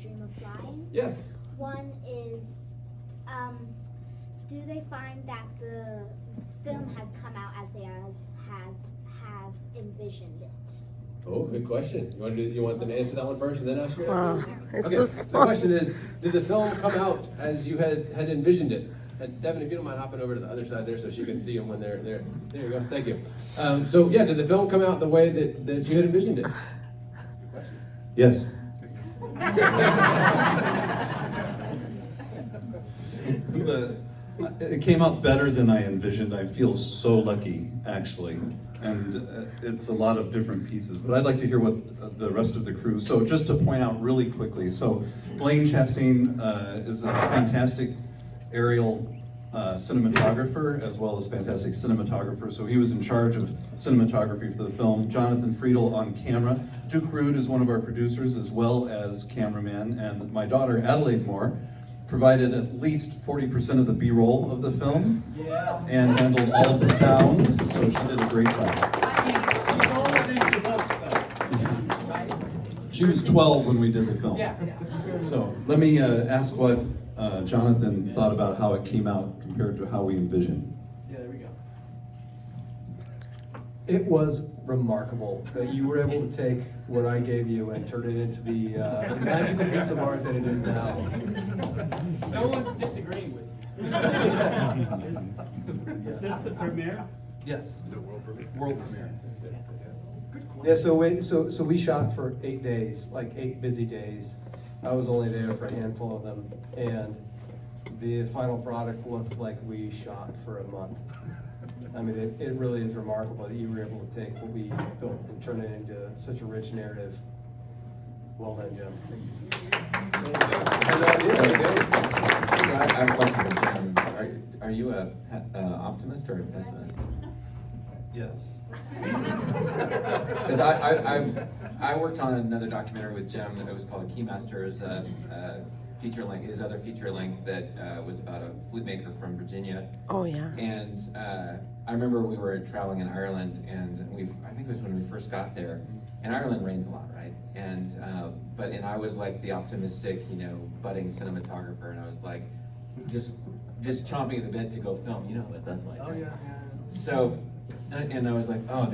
Dream of Flying. Yes. One is, do they find that the film has come out as they have envisioned it? Oh, good question. You want them to answer that one first and then ask your Wow, it's Okay, so so the smart. question is, did the film come out as you had envisioned it? And Devin, if you don't mind hopping over to the other side there so she can see them when they're there. There you go, thank you. So yeah, did the film come out the way that you had envisioned it? Yes. It came out better than I envisioned. I feel so lucky, actually. And it's a lot of different pieces. But I'd like to hear what the rest of the crew. So just to point out really quickly. So Blaine Chastain is a fantastic aerial cinematographer as well as fantastic cinematographer. So he was in charge of cinematography for the film. Jonathan Friedel on camera. Duke Root is one of our producers as well as cameraman. And my daughter Adelaide Moore provided at least 40% of the B-roll of the film and handled all of the sound, so she did a great job. She was 12 when we did the film. So let me ask what Jonathan thought about how it came out compared to how we envisioned. Yeah, there we go. It was remarkable that you were able to take what I gave you and turn it into the magical piece of art that it is now. No one's disagreeing with you. Is this the premiere? Yes. World premiere. Yeah, so we shot for 8 days, like 8 busy days. I was only there for a handful of them, and the final product looks like we shot for a month. I mean, it really is remarkable that you were able to take what we built and turn it into such a rich narrative. Well done, Jim. I have a question for Jim. Are you a optimist or a pessimist? Yes. Because I worked on another documentary with Jim that was called Keymaster, as a feature length, his other feature length that was about a flute maker from Virginia. Oh, yeah. And I remember we were traveling in Ireland, and I think it was when we first got there. And Ireland rains a lot, right? And I was like the optimistic, budding cinematographer, and I was like, just chomping at the bit to go film. You know what that's like. Oh, right? yeah. So, and I was like, oh,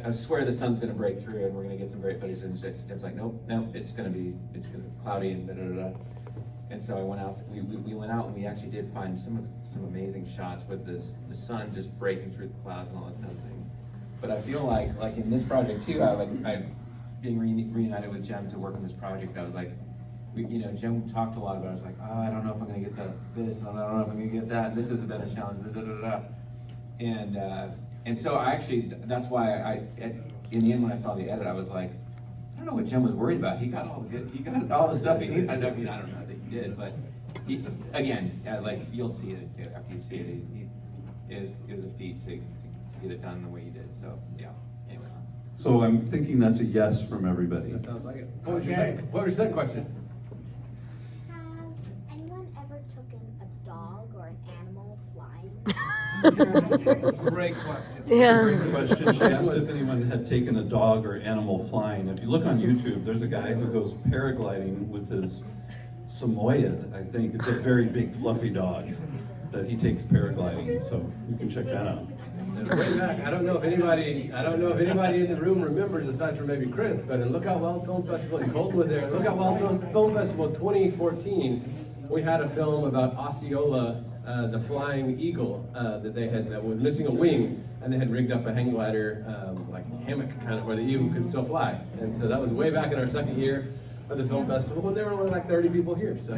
I swear the sun's gonna break through, and we're gonna get some great footage. And Jim's like, nope, it's gonna be cloudy and da da da. And so I went out. We went out and we actually did find some amazing shots with the sun just breaking through the clouds and all this kind of thing. But I feel like in this project too, I being reunited with Jem to work on this project, I was like, Jem talked a lot about it. I was like, oh, I don't know if I'm gonna get this, and I don't know if I'm gonna get that. And this is a better challenge. Da, da, da, da. And so I actually, that's why in the end when I saw the edit, I was like, I don't know what Jem was worried about. He got all the stuff he needed. I don't know that he did, but again, you'll see it after you see it. It was a feat to get it done the way he did. So yeah. Anyways. So I'm thinking that's a yes from everybody. That sounds like it. What was your second question? Has anyone ever taken a dog or an animal flying? Great question. Yeah. Great question. She asked if anyone had taken a dog or animal flying. If you look on YouTube, there's a guy who goes paragliding with his Samoyed, I think. It's a very big fluffy dog that he takes paragliding, so you can check that out. And way back, I don't know if anybody in the room remembers, aside from maybe Chris, but in Lookout Wild Film Festival, and Colton was there, Lookout Wild Film Festival 2014, we had a film about Osceola, the flying eagle that was missing a wing, and they had rigged up a hang glider, like hammock kind of, where the eagle could still fly. And so that was way back in our second year of the film festival, and there were only like 30 people here, so.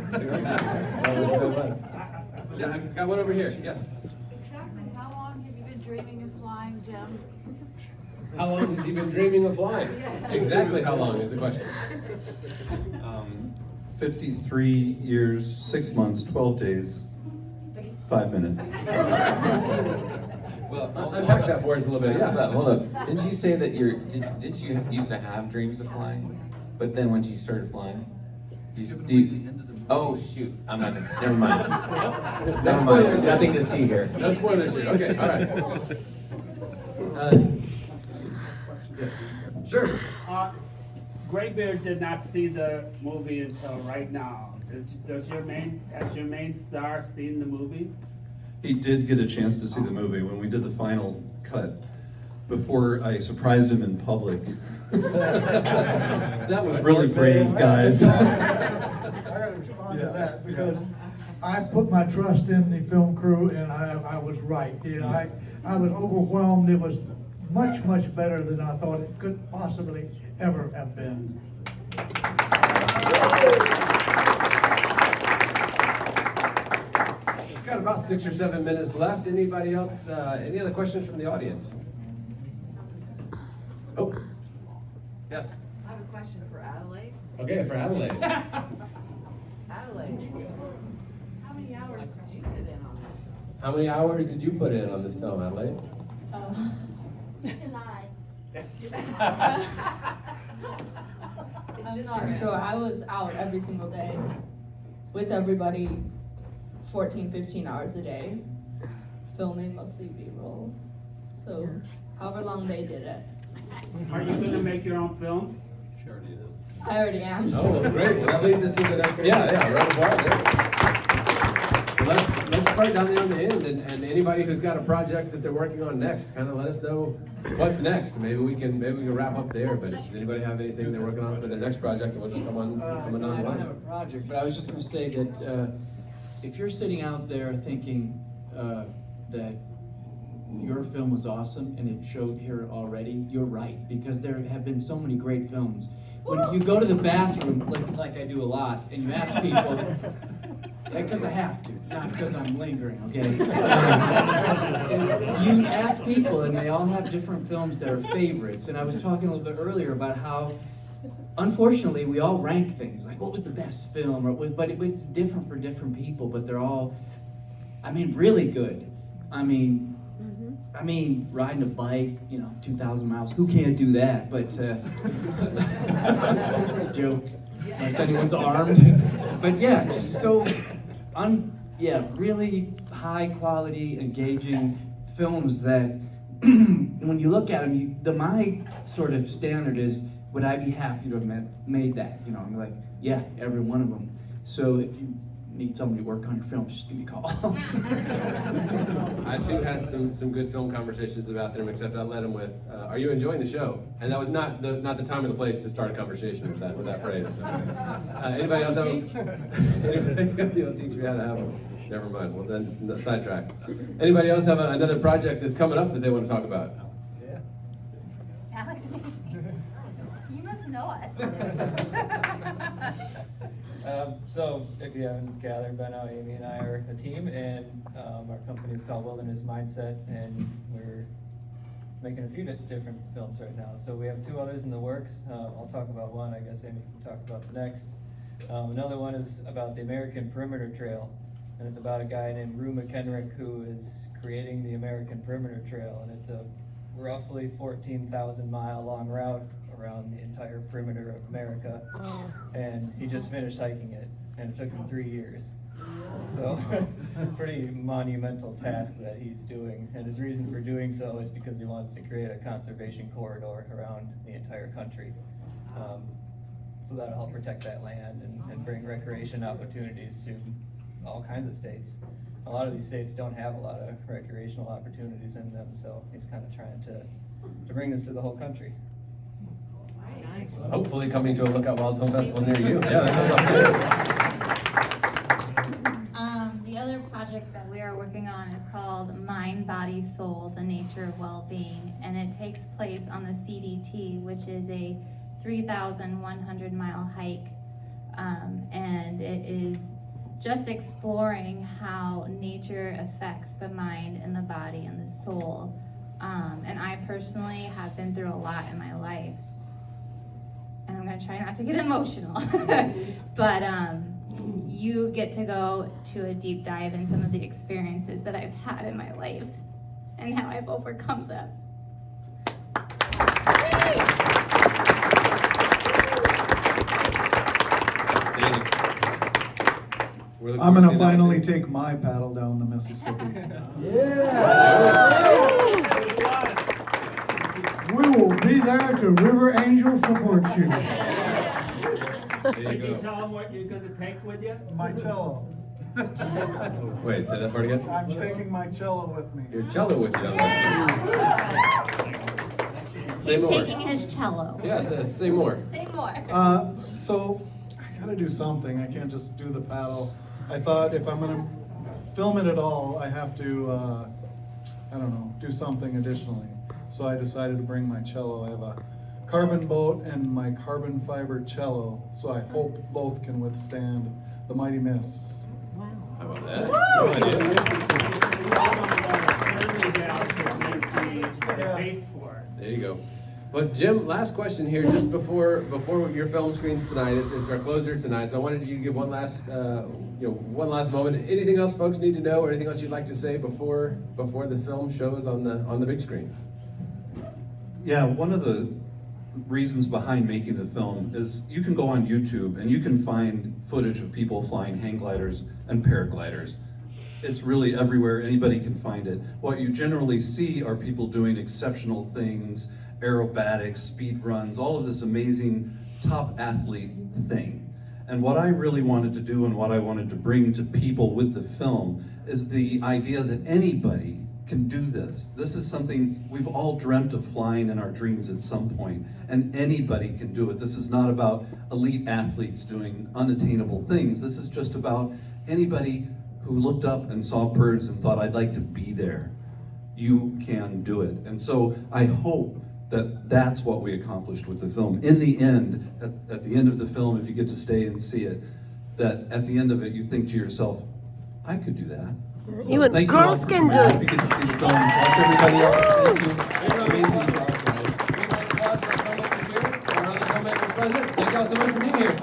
Yeah, I got one over here, yes. Exactly, how long have you been dreaming of flying, Jim? How long has he been dreaming of flying? Exactly how long is the question. 53 years, 6 months, 12 days, 5 minutes. Well, Unpack that for us a little bit, yeah. Hold up. Didn't you say that didn't you used to have dreams of flying? But then when you started flying, oh shoot, I'm not gonna, never mind. Never mind, there's nothing to see here. No spoilers here, okay, all right. Yeah. Sure. Graybeard did not see the movie until right now. Has your main star seen the movie? He did get a chance to see the movie when we did the final cut. Before I surprised him in public. That was really brave, guys. I gotta respond to that, because I put my trust in the film crew, and I was right. You know, I was overwhelmed. It was much, much better than I thought it could possibly ever have been. We've got about 6 or 7 minutes left. Anybody else, any other questions from the audience? Oh, yes. I have a question for Adelaide. Okay, for Adelaide. Adelaide, how many hours did you put in on this? How many hours did you put in on this film, Adelaide? It's I'm just not a- sure. I was out every single day with everybody 14, 15 hours a day, filming mostly B-roll. So however long they did it. Are you gonna make your own films? I already am. Oh, well, great. Well, that leads us to the next. Yeah, right. Well, let's start down there on the end, and anybody who's got a project that they're working on next, kind of let us know what's next. Maybe we can wrap up there. But does anybody have anything they're working on for their next project? And we'll just come on I down the don't have a line. project, but I was just gonna say that if you're sitting out there thinking that your film was awesome and it showed here already, you're right, because there have been so many great films. When you go to the bathroom, like I do a lot, and you ask people, because I have to, not because I'm lingering, okay? And you ask people, and they all have different films that are favorites. And I was talking a little bit earlier about how, unfortunately, we all rank things, like what was the best film, but it's different for different people, but they're all, really good. I mean, riding a bike, 2,000 miles, who can't do that? But, it's a joke, unless anyone's armed. But yeah, just so, really high quality, engaging films that, when you look at them, my sort of standard is, would I be happy to have made that? I'm like, yeah, every one of them. So if you need somebody to work on your films, just give me a call. I too had some good film conversations about them, except I led them with, "Are you enjoying the show?" And that was not the time or the place to start a conversation with that phrase. So, anybody else have? Anybody else teach me how to have them? Never mind. Well then, sidetrack. Anybody else have another project that's coming up that they want to talk about? Alex, you must know us. So, if you haven't gathered by now, Amy and I are a team, and our company is called Wilderness Mindset, and we're making a few different films right now. So we have 2 others in the works. I'll talk about one, I guess Amy can talk about the next. Another one is about the American Perimeter Trail, and it's about a guy named Rue McKenrick who is creating the American Perimeter Trail, and it's a roughly 14,000 mile long route around the entire perimeter of America, and he just finished hiking it, and it took him 3 years. So, pretty monumental task that he's doing, and his reason for doing so is because he wants to create a conservation corridor around the entire country. So that'll help protect that land and bring recreation opportunities to all kinds of states. A lot of these states don't have a lot of recreational opportunities in them, so he's kind of trying to bring this to the whole country. Hopefully coming to a Lookout Wild Film Festival near you. Yeah, that sounds like good. The other project that we are working on is called Mind, Body, Soul, The Nature of Well-Being, and it takes place on the CDT, which is a 3,100 mile hike, and it is just exploring how nature affects the mind and the body and the soul. And I personally have been through a lot in my life, and I'm gonna try not to get emotional, but you get to go to a deep dive in some of the experiences that I've had in my life and how I've overcome them. I'm gonna finally take my paddle down the Mississippi. We will be there to River Angel support you. There you Can you go. tell them what you're gonna take with you? My cello. Wait, say that part again? I'm taking my cello with me. Your cello with you. Say He's more. taking his cello. Yes, say more. Say more. So I gotta do something. I can't just do the paddle. I thought if I'm gonna film it at all, I have to, I don't know, do something additionally. So I decided to bring my cello. I have a carbon boat and my carbon fiber cello. So I hope both can withstand the mighty mists. How about that? Good idea. There you go. But Jim, last question here, just before your film screens tonight. It's our closer tonight, so I wanted you to give one last one last moment. Anything else folks need to know, or anything else you'd like to say before the film shows on the big screen? Yeah, one of the reasons behind making the film is you can go on YouTube and you can find footage of people flying hang gliders and paragliders. It's really everywhere, anybody can find it. What you generally see are people doing exceptional things, aerobatics, speed runs, all of this amazing top athlete thing. And what I really wanted to do and what I wanted to bring to people with the film is the idea that anybody can do this. This is something we've all dreamt of flying in our dreams at some point, and anybody can do it. This is not about elite athletes doing unattainable things. This is just about anybody who looked up and saw birds and thought, I'd like to be there. You can do it. And so I hope that that's what we accomplished with the film. In the end, at the end of the film, if you get to stay and see it, that at the end of it, you think to yourself, I could do that. Even Thank you all girls for can coming do out. it. We get to see the film. Like everybody else, thank you. Amazing job, guys. Thank y'all so much for being here.